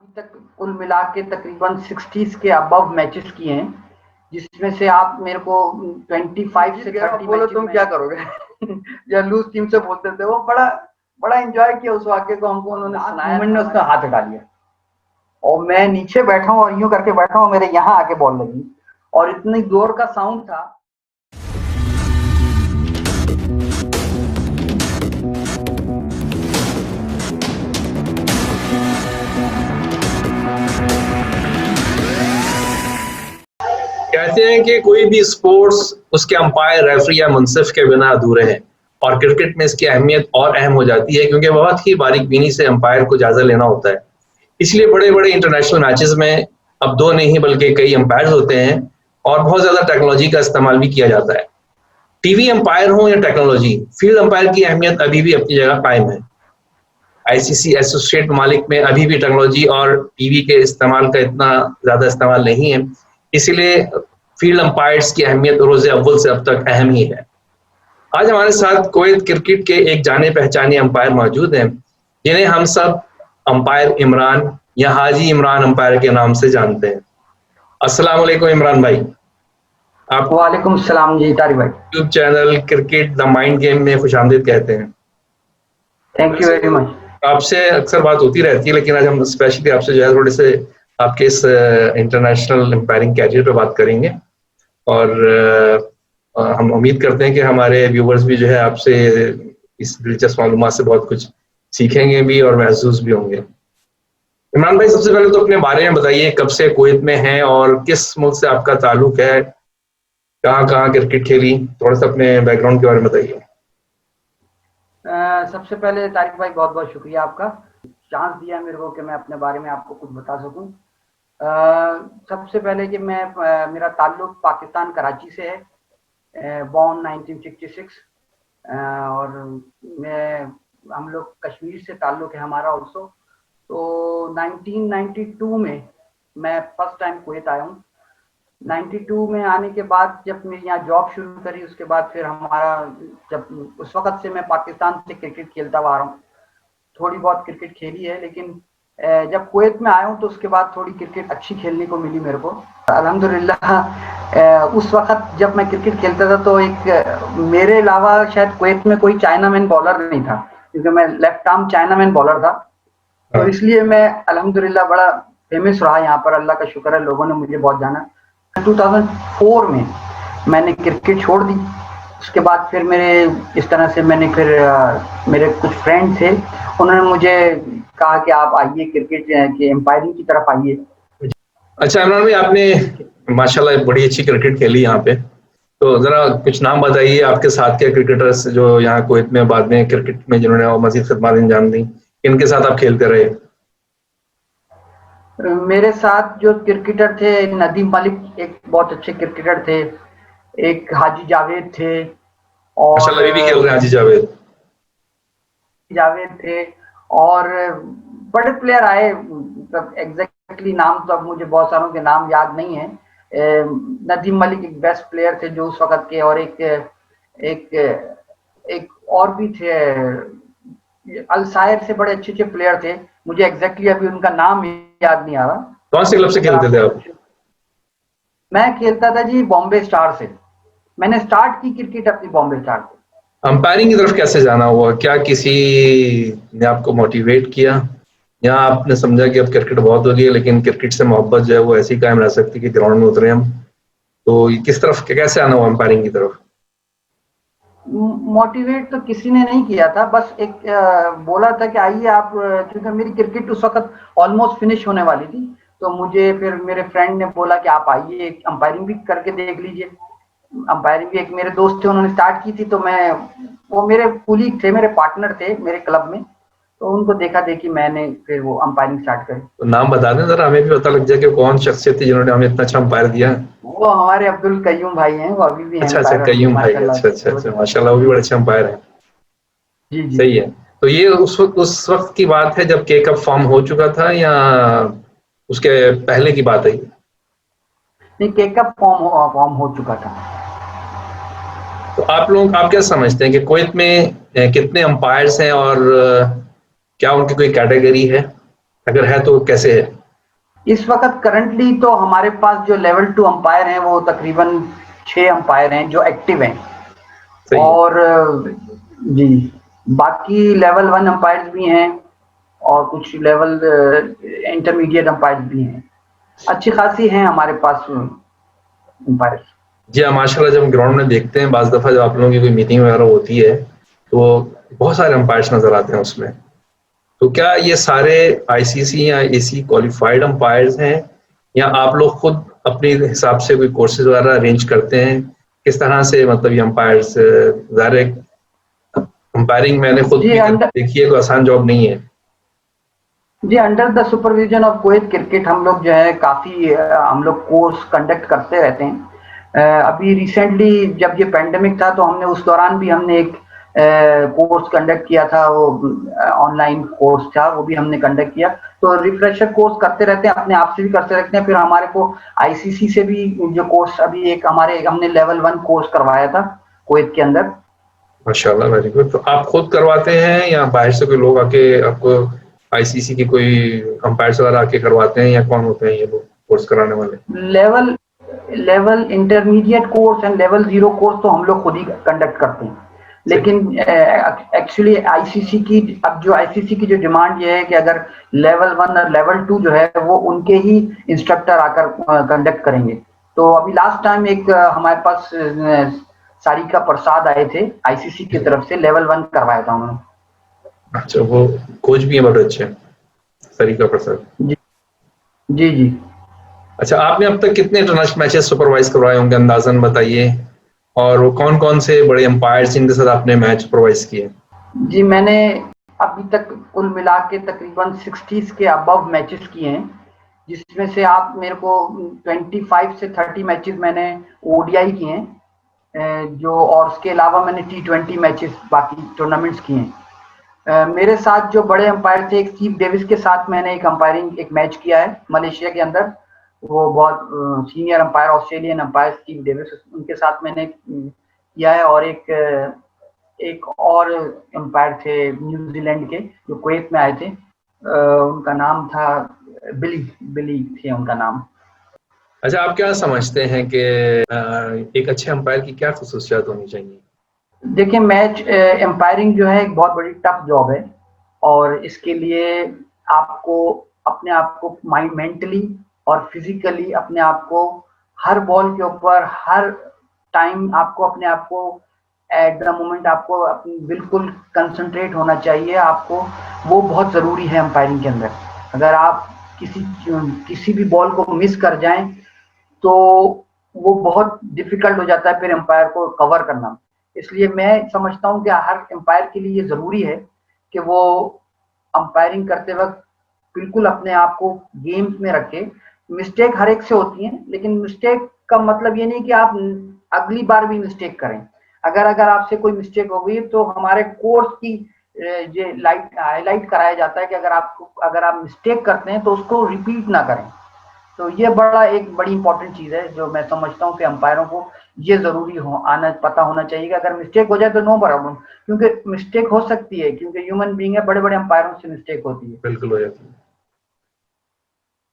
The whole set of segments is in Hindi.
अभी तक कुल मिला के तकरीबन 60 के अबव मैचेस किए हैं, जिसमें से आप मेरे को 25 से 30 बोलो तुम क्या करोगे या लूज टीम से बोलते थे, वो बड़ा बड़ा एंजॉय किया उस वाक्य को, हमको उन्होंने सुनाया, मोमेंट ने उसका हाथ हटा लिया और मैं नीचे बैठा हूँ और यूं करके बैठा हूँ, मेरे यहाँ आके बॉल लगी और इतनी जोर का साउंड था। कहते हैं कि कोई भी स्पोर्ट्स उसके अंपायर, रेफरी या मुनसिफ के बिना अधूरे हैं, और क्रिकेट में इसकी अहमियत और अहम हो जाती है क्योंकि बहुत ही बारीक बीनी से अंपायर को जायजा लेना होता है। इसलिए बड़े बड़े इंटरनेशनल मैचेस में अब दो नहीं बल्कि कई अंपायर होते हैं और बहुत ज्यादा टेक्नोलॉजी का इस्तेमाल भी किया जाता है। टीवी अंपायर हो या टेक्नोलॉजी, फील्ड अंपायर की अहमियत अभी भी अपनी जगह कायम है। आईसीसी एसोसिएट ममालिक में अभी भी टेक्नोलॉजी और टीवी के इस्तेमाल का इतना ज्यादा इस्तेमाल नहीं है, इसीलिए फील्ड अंपायर्स की अहमियत रोज़ अव्वल से अब तक अहम ही है। आज हमारे साथ कुवैत क्रिकेट के एक जाने पहचाने अंपायर मौजूद हैं, जिन्हें हम सब अंपायर इमरान या हाजी इमरान अंपायर के नाम से जानते हैं। अस्सलाम वालेकुम इमरान भाई। आप वालेकुम सलाम जी तारिक भाई। YouTube channel cricket the mind game में खुशामदीद कहते हैं। Thank you very much. आपसे अक्सर बात होती रहती है, लेकिन आज हम स्पेशली आपसे जो है थोड़े से आपके इस इंटरनेशनल अंपायरिंग कैरियर पे बात करेंगे और हम उम्मीद करते हैं कि हमारे व्यूवर्स भी जो है आपसे इस दिलचस्प मालूमात से बहुत कुछ सीखेंगे भी और महसूस भी होंगे। इमरान भाई, सबसे पहले तो अपने बारे में बताइए, कब से कुवैत में हैं और किस मुल्क से आपका ताल्लुक है, कहाँ कहाँ क्रिकेट खेली, थोड़ा सा अपने बैकग्राउंड के बारे में बताइए। सबसे पहले तारिक भाई बहुत बहुत शुक्रिया आपका, चांस दिया मेरे को कि मैं अपने बारे में आपको कुछ बता सकूं। सबसे पहले कि मेरा ताल्लुक पाकिस्तान कराची से है, बॉर्न 1966, और हम लोग कश्मीर से ताल्लुक है हमारा ऑल्सो। तो 1992 में मैं फर्स्ट टाइम कुवैत आया हूँ। 92 में आने के बाद जब मेरी यहाँ जॉब शुरू करी, उसके बाद फिर हमारा जब उस वक़्त से मैं पाकिस्तान से क्रिकेट खेलता हुआ आ रहा हूँ, थोड़ी बहुत क्रिकेट खेली है, लेकिन जब कुवैत में आया हूँ तो उसके बाद थोड़ी क्रिकेट अच्छी खेलने को मिली मेरे को, अल्हम्दुलिल्लाह। उस वक़्त जब मैं क्रिकेट खेलता था तो एक मेरे अलावा शायद कुवैत में कोई चाइनामैन बॉलर नहीं था, क्योंकि मैं लेफ्ट आर्म चाइनामैन बॉलर था, तो इसलिए मैं अल्हम्दुलिल्लाह बड़ा फेमस रहा यहाँ पर। अल्लाह का शुक्र है, लोगों ने मुझे बहुत जाना। 2004 में मैंने क्रिकेट छोड़ दी। उसके बाद फिर इस तरह से मेरे कुछ फ्रेंड थे, उन्होंने मुझे कहा कि आप आइए क्रिकेट के एम्पायरिंग की तरफ आइए। अच्छा इमरान भाई, आपने माशाल्लाह बड़ी अच्छी क्रिकेट खेली यहाँ पे, तो जरा कुछ नाम बताइए आपके साथ के क्रिकेटर्स जो यहाँ कुवैत में बाद में क्रिकेट में जिन्होंने मजीद खिदमत अंजाम दी, इनके साथ आप खेलते रहे। मेरे साथ जो क्रिकेटर थे, नदीम मलिक एक बहुत अच्छे क्रिकेटर थे, एक हाजी जावेद थे, और अभी भी खेल रहे हैं हाजी जावेद थे, और बड़े प्लेयर आए, मतलब एग्जैक्टली नाम तो अब मुझे बहुत सारों के नाम याद नहीं है। नदीम मलिक एक बेस्ट प्लेयर थे जो उस वक़्त के, और एक और भी थे, अलसायर से बड़े अच्छे अच्छे प्लेयर थे, मुझे एग्जैक्टली अभी उनका नाम याद नहीं आ रहा। कौन से क्लब से खेलते थे आप? मैं खेलता था जी बॉम्बे स्टार से। मैंने स्टार्ट की क्रिकेट अपनी बॉम्बे स्टार से। अंपायरिंग की तरफ कैसे जाना हुआ? क्या किसी ने आपको मोटिवेट किया, या आपने समझा कि अब क्रिकेट बहुत हो गई है लेकिन क्रिकेट से मोहब्बत जो है वो ऐसी कायम रह सकती कि ग्राउंड में उतरे हम? तो किस तरफ कैसे आना हुआ अंपायरिंग की तरफ? मोटिवेट तो किसी ने नहीं किया था, बस एक बोला था कि आइए आप, क्योंकि मेरी क्रिकेट उस वक्त ऑलमोस्ट फिनिश होने वाली थी, तो मुझे फिर मेरे फ्रेंड ने बोला कि आप आइए अंपायरिंग भी करके देख लीजिए। अंपायरिंग भी एक मेरे दोस्त थे, उन्होंने स्टार्ट की थी, तो वो मेरे कुलीग थे, मेरे पार्टनर थे मेरे क्लब में, तो उनको देखा देखी मैंने फिर वो अंपायरिंग स्टार्ट करी। तो नाम बता दें जरा, हमें भी पता लग जाए कि कौन शख्सियत थी जिन्होंने हमें इतना अच्छा अंपायर दिया। वो हमारे अब्दुल कय्यूम भाई हैं, वो अभी भी हैं। अच्छा, कय्यूम भाई, अच्छा, माशाल्लाह, वो भी बड़े अच्छे अंपायर हैं। जी। सही है। तो ये उस वक्त की बात है जब के कप फॉर्म हो चुका था या उसके पहले की बात है? नहीं, के कप फॉर्म हो चुका था। तो आप क्या समझते हैं कि कुवैत में कितने अंपायर्स हैं और क्या उनकी कोई कैटेगरी है? अगर है तो कैसे है? इस वक्त करंटली तो हमारे पास जो लेवल 2 अंपायर हैं वो तकरीबन 6 अंपायर हैं जो एक्टिव हैं। सही है। और जी, बाकी लेवल 1 अंपायर्स भी हैं और कुछ लेवल इंटरमीडिएट अंपायर्स भी हैं। अच्छी खासी हैं हमारे पास अंपायर्स। जी हाँ, माशाल्लाह जब ग्राउंड में देखते हैं, बाज़ दफ़ा जब आप लोगों की कोई मीटिंग वगैरह होती है, तो बहुत सारे अंपायर्स नज़र आते हैं उसमें। तो क्या ये सारे आईसीसी या एसी क्वालिफाइड अंपायर्स हैं, या आप लोग खुद अपने हिसाब से कोई कोर्सेज वगैरह अरेंज करते हैं? किस तरह से मतलब ये अंपायर्स, ज़ाहिर है अंपायरिंग मैंने खुद जी भी अंडर देखी है, कोई आसान जॉब नहीं है। जी under the supervision of Kuwait cricket हम लोग जो है काफ़ी हम लोग कोर्स कंडक्ट करते रहते हैं। अभी रिसेंटली जब ये पैंडेमिक था तो हमने उस दौरान भी हमने एक कोर्स कंडक्ट किया था, वो ऑनलाइन कोर्स था, वो भी हमने कंडक्ट किया। तो रिफ्रेशर कोर्स करते रहते हैं, अपने आप से भी करते रहते हैं। फिर हमारे को आईसीसी से भी जो कोर्स अभी एक हमने लेवल 1 कोर्स करवाया था कुवैत के अंदर। माशाल्लाह, वेरी गुड। तो आप खुद करवाते हैं या बाहर से कोई लोग आके आपको आईसीसी की कोई अंपायर्स वगैरह आके करवाते हैं, या कौन होते हैं ये लोग कोर्स कराने वाले? Level level intermediate course and level 0 course तो हम लोग खुद ही कंडक्ट करते हैं। लेकिन एक्चुअली आईसीसी की जो डिमांड ये है कि अगर लेवल 1 और लेवल 2 जो है वो उनके ही इंस्ट्रक्टर आकर कंडक्ट करेंगे। तो अभी लास्ट टाइम एक हमारे पास सारिका प्रसाद आए थे आईसीसी की तरफ से, लेवल 1 करवाया था उन्होंने। अच्छा, वो कोच भी है बड़े अच्छे, सरिका प्रसाद। जी जी जी। अच्छा, आपने अब तक कितने इंटरनेशनल मैचेस सुपरवाइज करवाए होंगे, अंदाजन बताइए? और वो कौन-कौन से बड़े अंपायर्स जिनके साथ आपने मैच सुपरवाइज किए? जी मैंने अभी तक कुल मिला के तकरीबन 60 के अबव मैचेस किए हैं, जिसमें से आप मेरे को 25 से 30 मैचेस मैंने ओडीआई किए हैं, जो और उसके अलावा मैंने T20 मैचेस बाकी टूर्नामेंट्स किए हैं। मेरे साथ जो बड़े अंपायर थे, एक स्टीव डेविस के साथ मैंने एक मैच किया है मलेशिया के अंदर। वो बहुत senior umpire, Australian umpire Steve Davis, उनके साथ मैंने किया है। और एक और एम्पायर थे न्यूजीलैंड के जो कुवैत में आए थे, उनका नाम था बिली थे उनका नाम। अच्छा, आप क्या समझते हैं कि एक अच्छे अंपायर की क्या खसूसियात होनी चाहिए? देखिए, मैच एम्पायरिंग जो है एक बहुत बड़ी टफ जॉब है, और इसके लिए आपको अपने आप को मेंटली और फिजिकली अपने आप को हर बॉल के ऊपर हर टाइम आपको अपने आप को एट द मोमेंट आपको बिल्कुल कंसंट्रेट होना चाहिए। आपको वो बहुत ज़रूरी है एम्पायरिंग के अंदर। अगर आप किसी भी बॉल को मिस कर जाएं तो वो बहुत डिफिकल्ट हो जाता है फिर एम्पायर को कवर करना। इसलिए मैं समझता हूँ कि हर एम्पायर के लिए ये ज़रूरी है कि वो अंपायरिंग करते वक्त बिल्कुल अपने आप को गेम्स में रखे। मिस्टेक हर एक से होती है, लेकिन मिस्टेक का मतलब ये नहीं कि आप अगली बार भी मिस्टेक करें। अगर आपसे कोई मिस्टेक हो गई तो हमारे कोर्स की ये हाईलाइट कराया जाता है कि अगर आप मिस्टेक करते हैं तो उसको रिपीट ना करें। तो ये एक बड़ी इंपॉर्टेंट चीज है जो मैं समझता हूँ कि अंपायरों को ये जरूरी पता होना चाहिए कि अगर मिस्टेक हो जाए तो नो प्रॉब्लम, क्योंकि मिस्टेक हो सकती है, क्योंकि ह्यूमन बीइंग है, बड़े बड़े अंपायरों से मिस्टेक होती है। बिल्कुल हो जाती है।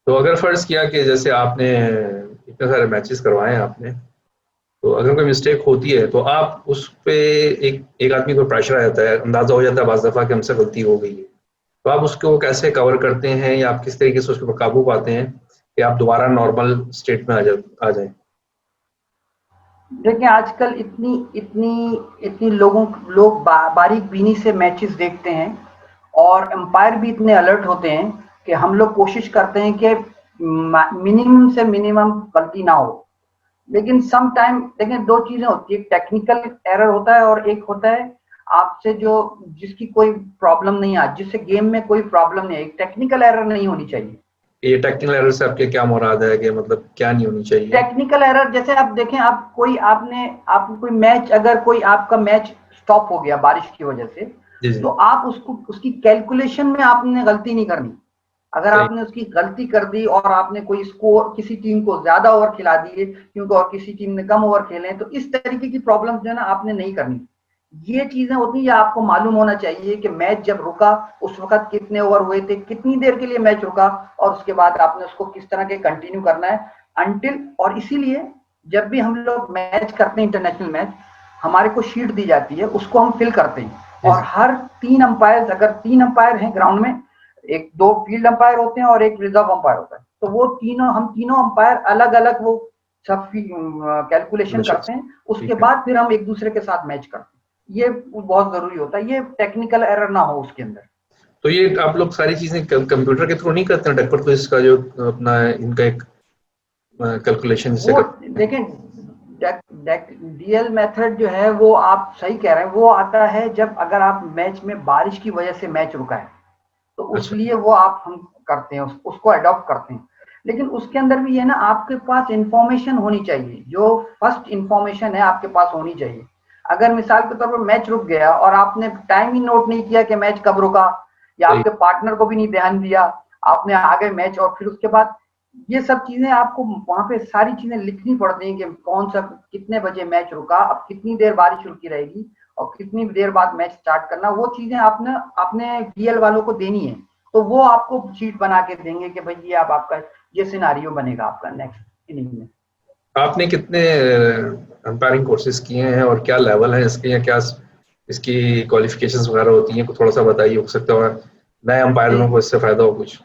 तो अगर फर्ज किया कि जैसे आपने इतने सारे मैचेस करवाए हैं आपने, तो अगर कोई मिस्टेक होती है तो आप उस पे एक आदमी को प्रेशर आ जाता है, अंदाजा हो जाता है बाज़ दफ़ा कि हमसे गलती हो गई है। तो आप उसको कैसे कवर करते हैं, या आप किस तरीके से उसके ऊपर काबू पाते हैं कि आप दोबारा नॉर्मल स्टेट में आ जाएं? देखिए, आजकल इतनी लोग बारीक बीनी से मैचेस देखते हैं, और एम्पायर भी इतने अलर्ट होते हैं कि हम लोग कोशिश करते हैं कि मिनिमम से मिनिमम गलती ना हो। लेकिन सम टाइम देखिए, दो चीजें होती है, टेक्निकल एरर होता है और एक होता है आपसे जिसकी कोई प्रॉब्लम नहीं है, जिससे गेम में कोई प्रॉब्लम नहीं है। टेक्निकल एरर नहीं होनी चाहिए। ये टेक्निकल एरर से आपके क्या मुराद है, कि मतलब क्या नहीं होनी चाहिए? टेक्निकल एरर जैसे आप देखें, आपने कोई मैच, अगर कोई आपका मैच स्टॉप हो गया बारिश की वजह से, जी जी। तो आप उसकी कैलकुलेशन में आपने गलती नहीं करनी। अगर सही। आपने उसकी गलती कर दी और आपने कोई स्कोर, किसी टीम को ज्यादा ओवर खिला दिए क्योंकि और किसी टीम ने कम ओवर खेले, तो इस तरीके की प्रॉब्लम जो है ना आपने नहीं करनी। ये चीजें होती है, आपको मालूम होना चाहिए कि मैच जब रुका उस वक्त कितने ओवर हुए थे, कितनी देर के लिए मैच रुका, और उसके बाद आपने उसको किस तरह के कंटिन्यू करना है अंटिल। और इसीलिए जब भी हम लोग मैच करते हैं, इंटरनेशनल मैच, हमारे को शीट दी जाती है, उसको हम फिल करते हैं। और हर 3 अंपायर, अगर 3 अंपायर हैं ग्राउंड में, एक 2 फील्ड अंपायर होते हैं और एक रिजर्व अंपायर होता है, तो वो तीनों, हम तीनों अंपायर अलग अलग वो सब कैलकुलेशन करते हैं। उसके बाद फिर हम एक दूसरे के साथ मैच करते हैं। ये बहुत जरूरी होता है, ये टेक्निकल एरर ना हो उसके अंदर। तो ये आप लोग सारी चीजें कंप्यूटर के थ्रू नहीं करते हैं? डेक्वर क्विज का जो अपना इनका एक कैलकुलेशन से देखें, डीएल मेथड जो है वो आप सही कह रहे हैं, वो आता है जब अगर आप मैच में बारिश की वजह से मैच रुका है, तो उसलिए वो आप हम करते हैं, उसको अडॉप्ट करते हैं। लेकिन उसके अंदर भी ये ना, आपके पास इंफॉर्मेशन होनी चाहिए, जो फर्स्ट इंफॉर्मेशन है आपके पास होनी चाहिए। अगर मिसाल के तौर पर मैच रुक गया और आपने टाइम ही नोट नहीं किया कि मैच कब रुका, या आपके पार्टनर को भी नहीं ध्यान दिया, आपने आगे मैच, और फिर उसके बाद ये सब चीजें आपको वहां पे सारी चीजें लिखनी पड़ती हैं कि कौन सा कितने बजे मैच रुका, अब कितनी देर बारिश रुकी रहेगी और कितनी देर बाद मैच स्टार्ट करना, वो चीजें आपने अपने डीएल वालों को देनी है। तो वो आपको शीट बना के देंगे कि भाई ये अब आपका ये सिनारियो बनेगा आपका नेक्स्ट इनिंग में। आपने कितने अंपायरिंग कोर्सेज किए हैं और क्या लेवल है इसके, या क्या इसकी क्वालिफिकेशंस वगैरह होती हैं? कुछ थोड़ा सा बताइए, हो सकता है नए अंपायरों को इससे फायदा हो कुछ।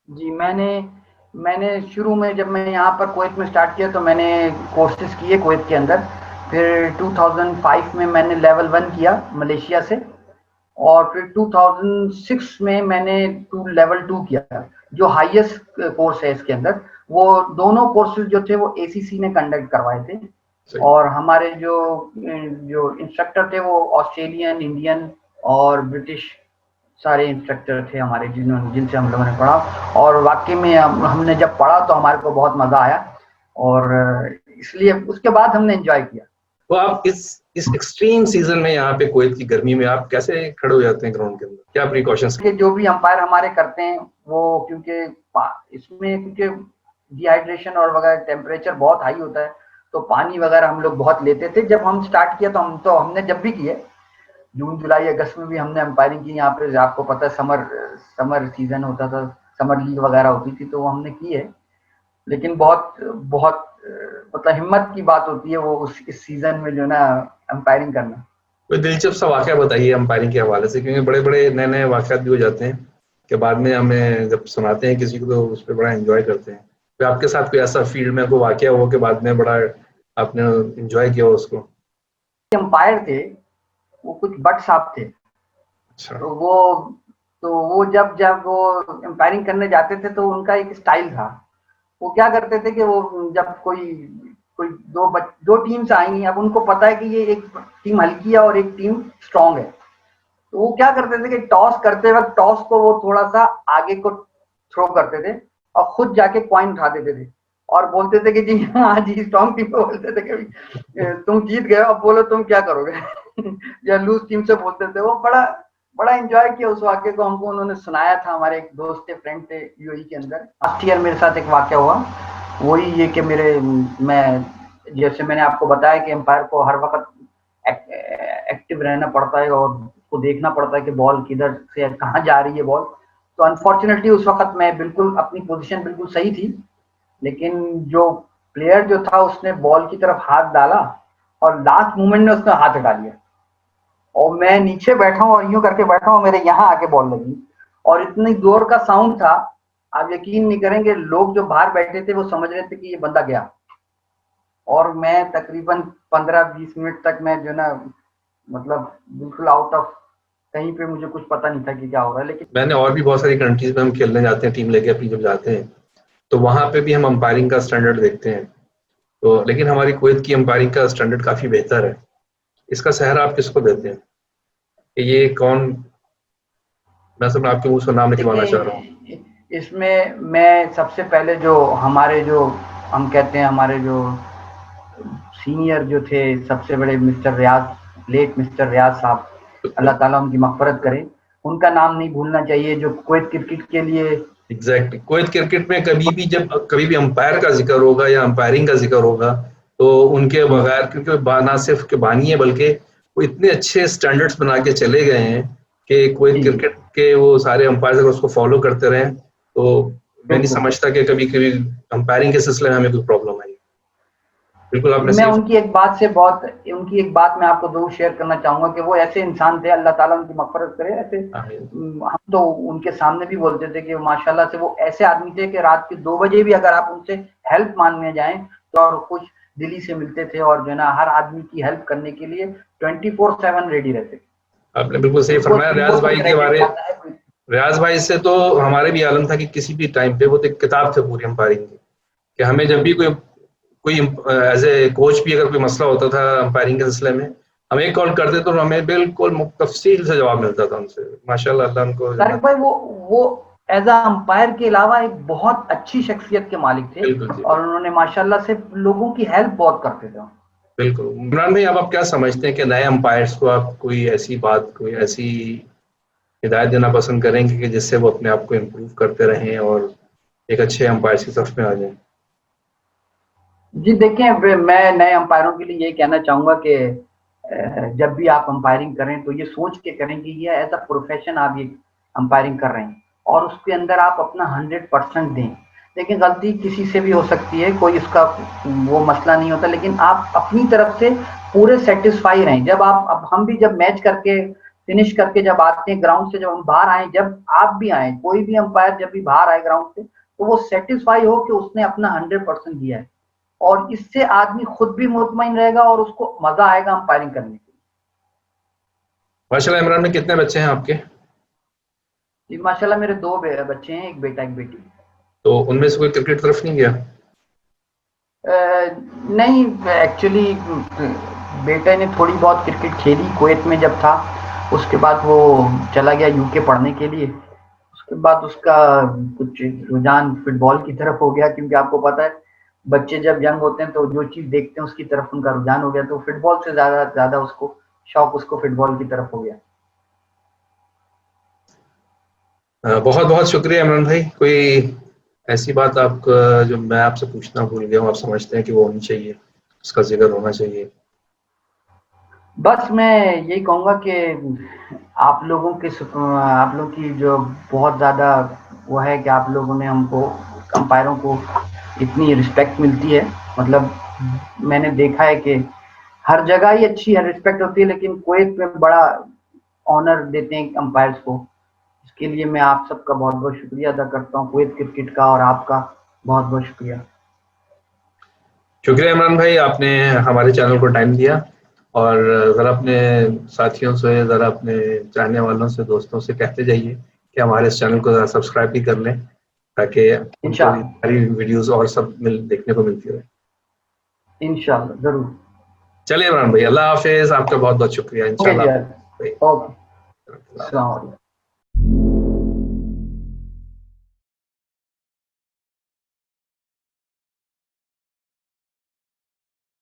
जी, मैंने शुरू में जब मैं यहाँ पर कुवैत में स्टार्ट किया तो मैंने कोर्सेज किए कुवैत के अंदर। फिर 2005 में मैंने लेवल 1 किया मलेशिया से, और फिर 2006 में मैंने लेवल 2 किया, जो हाईएस्ट कोर्स है इसके अंदर। वो दोनों कोर्सेज जो थे वो एसीसी ने कंडक्ट करवाए थे, और हमारे जो इंस्ट्रक्टर थे वो ऑस्ट्रेलियन, इंडियन और ब्रिटिश सारे इंस्ट्रक्टर थे हमारे, जिनसे हम लोगों ने पढ़ा। और वाकई में हमने जब पढ़ा तो हमारे को बहुत मजा आया, और इसलिए उसके बाद हमने एंजॉय किया। तो आप इस एक्सट्रीम सीजन में यहाँ पे कुवैत की गर्मी में आप कैसे खड़े हो जाते हैं ग्राउंड के अंदर? क्या प्रिकॉशंस? जो भी अंपायर हमारे करते हैं वो, क्योंकि इसमें क्योंकि डिहाइड्रेशन और वगैरह टेम्परेचर बहुत हाई होता है, तो पानी वगैरह हम लोग बहुत लेते थे। जब हम स्टार्ट किया तो हमने जब भी किए, जून जुलाई अगस्त में भी हमने अंपायरिंग की यहाँ पे। आपको पता है समर सीजन होता था, समर लीग वगैरह होती थी, तो वो हमने की है। लेकिन बहुत बहुत मतलब हिम्मत की बात होती है वो इस सीजन में जो ना अंपायरिंग करना। कोई दिलचस्प सा वाकया बताइए अंपायरिंग के हवाले से, क्योंकि बड़े बड़े नए नए वाकयात भी हो जाते हैं कि बाद में हमें जब सुनाते हैं किसी को तो उस पर बड़ा एंजॉय करते हैं। तो आपके साथ कोई ऐसा फील्ड में कोई वाकया हो के बाद में बड़ा आपने एंजॉय किया उसको? अंपायर थे वो कुछ भट्ट साहब थे। अच्छा। तो वो जब वो अंपायरिंग करने जाते थे तो उनका एक स्टाइल था। वो क्या करते थे कि वो जब कोई दो टीम्स आएंगी, अब उनको पता है कि ये एक टीम हल्की है और एक टीम स्ट्रांग है, तो वो क्या करते थे कि टॉस करते वक्त टॉस को वो थोड़ा सा आगे को थ्रो करते थे और खुद जाके कॉइन उठा देते थे और बोलते थे कि जी हाँ जी, स्ट्रांग टीम को बोलते थे कि तुम जीत गए, अब बोलो तुम क्या करोगे या लूज टीम से बोलते थे। वो बड़ा एंजॉय किया उस वाक्य को, हमको उन्होंने सुनाया था। हमारे एक दोस्त थे, फ्रेंड थे यूएई के अंदर। लास्ट ईयर मेरे साथ एक वाक्य हुआ, वही ये कि मैं जैसे मैंने आपको बताया कि एम्पायर को हर वक्त एक्टिव रहना पड़ता है और उसको देखना पड़ता है कि बॉल किधर से कहाँ जा रही है बॉल। तो अनफॉर्चुनेटली उस वक्त मैं बिल्कुल अपनी पोजीशन बिल्कुल सही थी, लेकिन जो प्लेयर जो था उसने बॉल की तरफ हाथ डाला और लास्ट मोमेंट में उसने हाथ हटा लिया, और मैं नीचे बैठा हूँ और यूं करके बैठा हूँ, मेरे यहाँ आके बॉल लगी और इतनी जोर का साउंड था, आप यकीन नहीं करेंगे, लोग जो बाहर बैठे थे वो समझ रहे थे कि ये बंदा गया। और मैं तकरीबन 15-20 मिनट तक मैं जो ना मतलब बिल्कुल आउट ऑफ, कहीं पे मुझे कुछ पता नहीं था कि क्या हो रहा है। लेकिन मैंने और भी बहुत सारी कंट्रीज में हम खेलने जाते हैं, टीम लेके अपनी जब जाते हैं तो वहां पे भी हम अंपायरिंग का स्टैंडर्ड देखते हैं। तो लेकिन हमारी कुवैत की अंपायरिंग का स्टैंडर्ड काफी बेहतर है। इसका सहरा आप किसको देते हैं कि ये कौन? मैं सब आपके मुंह से नाम निकलवाना चाह रहा हूँ। इसमें मैं सबसे पहले जो हमारे जो हम कहते हैं हमारे जो सीनियर जो थे सबसे बड़े मिस्टर रियाज, लेट मिस्टर रियाज साहब, अल्लाह ताला उनकी मग़फ़िरत करे, उनका नाम नहीं भूलना चाहिए, जो कुवैत क्रिकेट के लिए एग्जैक्टली कुवैत क्रिकेट में कभी भी जब कभी भी अंपायर का जिक्र होगा या अंपायरिंग का जिक्र होगा तो उनके बगैर, क्योंकि ना सिर्फ के बानी है बल्कि वो इतने अच्छे स्टैंडर्ड्स बना के चले गए हैं कि कोई जी। क्रिकेट के वो सारे अंपायर अगर उसको फॉलो करते रहे तो मैं नहीं बिल्कुल। समझता कि कभी कभी अंपायरिंग के सिलसिले में हमें कोई प्रॉब्लम आई। बिल्कुल आपने मैं सही। उनकी एक बात मैं आपको जरूर शेयर करना चाहूंगा कि वो ऐसे इंसान थे, अल्लाह ताला उनकी मग़फ़िरत करे। ऐसे हम तो उनके सामने भी बोलते थे कि माशाल्लाह से वो ऐसे आदमी थे कि रात के 2 बजे भी अगर आप उनसे हेल्प मांगने जाएं तो और कुछ दिली से मिलते थे, और जो है ना हर आदमी की हेल्प करने के लिए 24/7 रेडी रहते थे। आपने बिल्कुल सही उनको फरमाया। रिपोर्ट में रह के आता है। रियाज भाई से तो हमारे भी आलम था कि किसी भी टाइम पे वो तो एक किताब थे पूरी अंपायरिंग की, कि हमें जब भी कोई एज ए कोच भी अगर कोई मसला होता था अंपायरिंग के सिलसिले में, हम एक कॉल करते तो हमें बिल्कुल तफसील से जवाब मिलता था उनसे। माशाल्लाह, अल्लाह उनको तारिक भाई वो एज अ अंपायर के अलावा एक बहुत अच्छी शख्सियत के मालिक थे, बिल्कुल जी, और उन्होंने माशाल्लाह से लोगों की हेल्प बहुत करते थे। बिल्कुल। इमरान भाई, अब आप क्या समझते हैं कि नए अंपायर्स को आप कोई ऐसी हिदायत देना पसंद करेंगे कि जिससे वो अपने आप को इम्प्रूव करते रहें और एक अच्छे अंपायर की सफ में आ जाएं? जी देखें, मैं नए अंपायरों के लिए यही कहना चाहूंगा कि जब भी आप अंपायरिंग करें तो ये सोच के करें कि ये एज अ प्रोफेशन आप ये अंपायरिंग कर रहे हैं और उसके अंदर आप अपना 100% दें। लेकिन गलती किसी से भी हो सकती है, कोई इसका वो मसला नहीं होता, लेकिन आप अपनी तरफ से पूरे सेटिस्फाई रहें। जब अब हम भी जब मैच करके फिनिश करके जब आते हैं ग्राउंड से, जब हम बाहर आए, जब आप भी आए, कोई भी अंपायर जब भी बाहर आए ग्राउंड से, तो वो सेटिस्फाई हो कि उसने अपना 100% दिया है, और इससे आदमी खुद भी मुतमईन रहेगा और उसको मजा आएगा अंपायरिंग करने के माशाल्लाह। इमरान में कितने बच्चे हैं आपके? लिए। जी माशाल्लाह, मेरे 2 बच्चे हैं, एक बेटा एक बेटी। तो उनमें से कोई क्रिकेट तरफ नहीं गया? नहीं, एक्चुअली बेटे ने थोड़ी बहुत क्रिकेट खेली कुवैत में जब था, उसके बाद वो चला गया यूके पढ़ने के लिए। उसके बाद उसका कुछ रुझान फुटबॉल की तरफ हो गया, क्योंकि आपको पता है बच्चे जब यंग होते हैं तो जो चीज देखते हैं उसकी तरफ उनका रुझान हो गया, तो फुटबॉल से ज्यादा उसको शौक उसको फुटबॉल की तरफ हो गया। बहुत बहुत शुक्रिया इमरान भाई। कोई ऐसी बात आप जो मैं आपसे पूछना भूल गया हूँ, आप समझते हैं कि वो होनी चाहिए, उसका जिक्र होना चाहिए? बस मैं यही कहूंगा कि आप लोगों की जो बहुत ज्यादा वो है कि आप लोगों ने हमको अंपायरों को इतनी रिस्पेक्ट मिलती है। मतलब मैंने देखा है कि हर जगह ही अच्छी है, रिस्पेक्ट होती है, लेकिन कुवैत में बड़ा ऑनर देते हैं अंपायर्स को। इसके लिए मैं आप सबका बहुत बहुत शुक्रिया अदा करता हूँ, कुवैत क्रिकेट का और आपका बहुत बहुत शुक्रिया। शुक्रिया इमरान भाई, आपने हमारे चैनल को टाइम दिया और ज़रा अपने साथियों से, ज़रा अपने चाहने वालों से, दोस्तों से कहते जाइए कि हमारे इस चैनल को ज़रा सब्सक्राइब भी कर लें, ताकि उनको ये इंशाल्लाह सारी वीडियोस और सब देखने को मिलती रहे। इंशाल्लाह जरूर। चलिए इमरान भाई, अल्लाह हाफिज़। आपका बहुत बहुत शुक्रिया। ओके इंशाल्लाह जी, ओके, भाई। अस्सलाम वालेकुम।